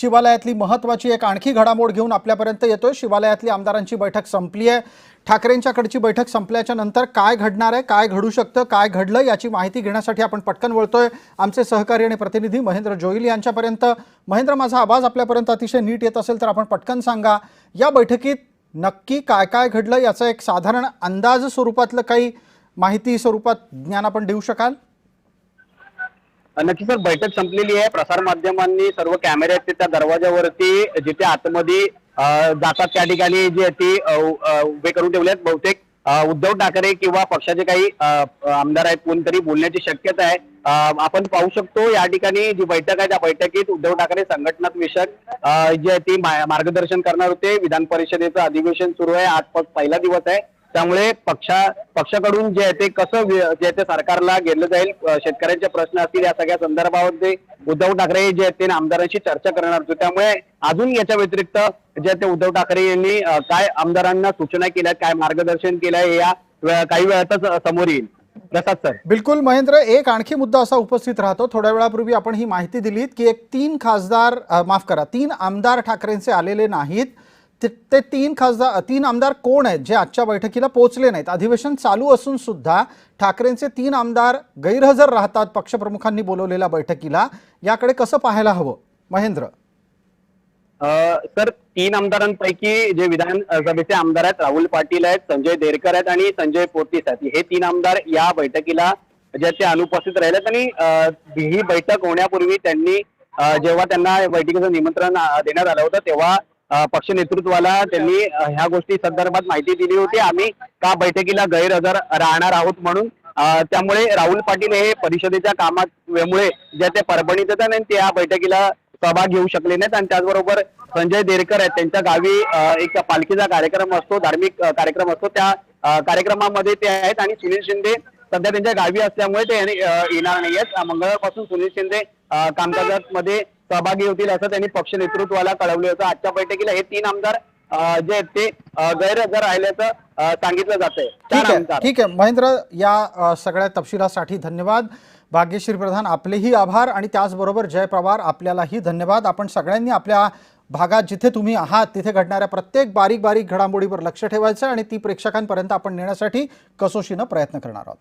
शिवालयातली महत्त्वाची एक आणखी घडामोड घेऊन आपल्यापर्यंत येतोय। शिवालयातली आमदारांची बैठक संपली आहे। ठाकरेंच्याकडची बैठक संपल्याच्या नंतर काय घडणार आहे, काय घडू शकतं, काय घडलं याची माहिती घेण्यासाठी आपण पटकन वळतोय आमचे सहकारी आणि प्रतिनिधी महेंद्र जोईल यांच्यापर्यंत। महेंद्र, माझा आवाज आपल्यापर्यंत अतिशय नीट येत असेल तर आपण पटकन सांगा, या बैठकीत नक्की काय काय घडलं याचा एक साधारण अंदाज स्वरूपातलं काही माहिती स्वरूपात ज्ञान आपण देऊ शकाल? नक्की सर, बैठक संपलेली आहे। प्रसार माध्यमांनी सर्व कॅमेरे आहेत त्या दरवाजावरती जिथे आतमध्ये जातात त्या ठिकाणी जे ती उभे करून ठेवले आहेत। बहुतेक उद्धव ठाकरे किंवा पक्षाचे काही आमदार आहेत, कोणतरी बोलण्याची शक्यता आहे। आपण पाहू शकतो या ठिकाणी जी बैठक आहे त्या बैठकीत उद्धव ठाकरे संघटनात्मक जे ती मार्गदर्शन करणार होते। विधान परिषदेचं अधिवेशन सुरू आहे, आज पहिला दिवस आहे, त्यामुळे पक्षाकडून जे आहे ते कसं जे आहे ते सरकारला घेतलं जाईल, शेतकऱ्यांचे प्रश्न असतील या सगळ्या संदर्भामध्ये उद्धव ठाकरे जे आहेत ते आमदारांशी चर्चा करणार होते। त्यामुळे अजून याच्या व्यतिरिक्त जे आहे ते उद्धव ठाकरे यांनी काय आमदारांना सूचना केल्या, काय मार्गदर्शन केलंय या काही वेळातच समोर येईल। प्रसाद सर। बिलकुल महेंद्र, एक आणखी मुद्दा असा उपस्थित राहतो। थोड्या वेळापूर्वी आपण ही माहिती दिलीत की तीन आमदार ठाकरेंचे आलेले नाहीत। ते तीन आमदार कोण आहेत जे आजच्या बैठकीला पोहोचले नाहीत? अधिवेशन चालू असून सुद्धा ठाकरेंचे 3 आमदार गैरहजर राहतात पक्षप्रमुखांनी बोलवलेल्या बैठकीला, याकडे कसं पाहायला हवं महेंद्र? सर, 3 आमदारांपैकी जे विधानसभेचे आमदार आहेत, राहुल पाटील आहेत, संजय देरकर आहेत आणि संजय पोर्टिस आहेत, हे 3 आमदार या बैठकीला जे ते अनुपस्थित राहिलेत। आणि ही बैठक होण्यापूर्वी त्यांनी जेव्हा त्यांना बैठकीचं निमंत्रण देण्यात आलं होतं तेव्हा पक्ष नेतृत्वाला त्यांनी ह्या गोष्टी संदर्भात माहिती दिली होती, आम्ही का बैठकीला गैरहजर राहणार आहोत म्हणून। त्यामुळे राहुल पाटील हे परिषदेच्या कामामुळे जे ते परभणीत येतात आणि ते या बैठकीला सहभाग घेऊ शकले नाहीत। आणि त्याचबरोबर संजय देरकर आहेत, त्यांच्या गावी एक पालखीचा कार्यक्रम असतो, धार्मिक कार्यक्रम असतो, त्या कार्यक्रमामध्ये ते आहेत। आणि सुनील शिंदे सध्या त्यांच्या गावी असल्यामुळे ते येणार नाहीयेत। मंगळवारपासून सुनील शिंदे कामकाजामध्ये सहभागी होतील असं त्यांनी पक्ष नेतृत्वाला कळवले होतं। आजच्या बैठकीला हे 3 आमदार जे आहेत ते गैरहजर राहिल्याचं सांगितलं जातंय। ठीक आहे महेंद्र, या सगळ्या तपशिलासाठी धन्यवाद। भाग्यश्री प्रधान, आपलेही आभार आणि त्याचबरोबर जय पवार, आपल्यालाही धन्यवाद। आपण सगळ्यांनी आपल्या भागात जिथे तुम्ही आहात तिथे घडणाऱ्या प्रत्येक बारीक बारीक घडामोडीवर लक्ष ठेवायचं आणि ती प्रेक्षकांपर्यंत आपण नेण्यासाठी कसोशीनं प्रयत्न करणार आहोत।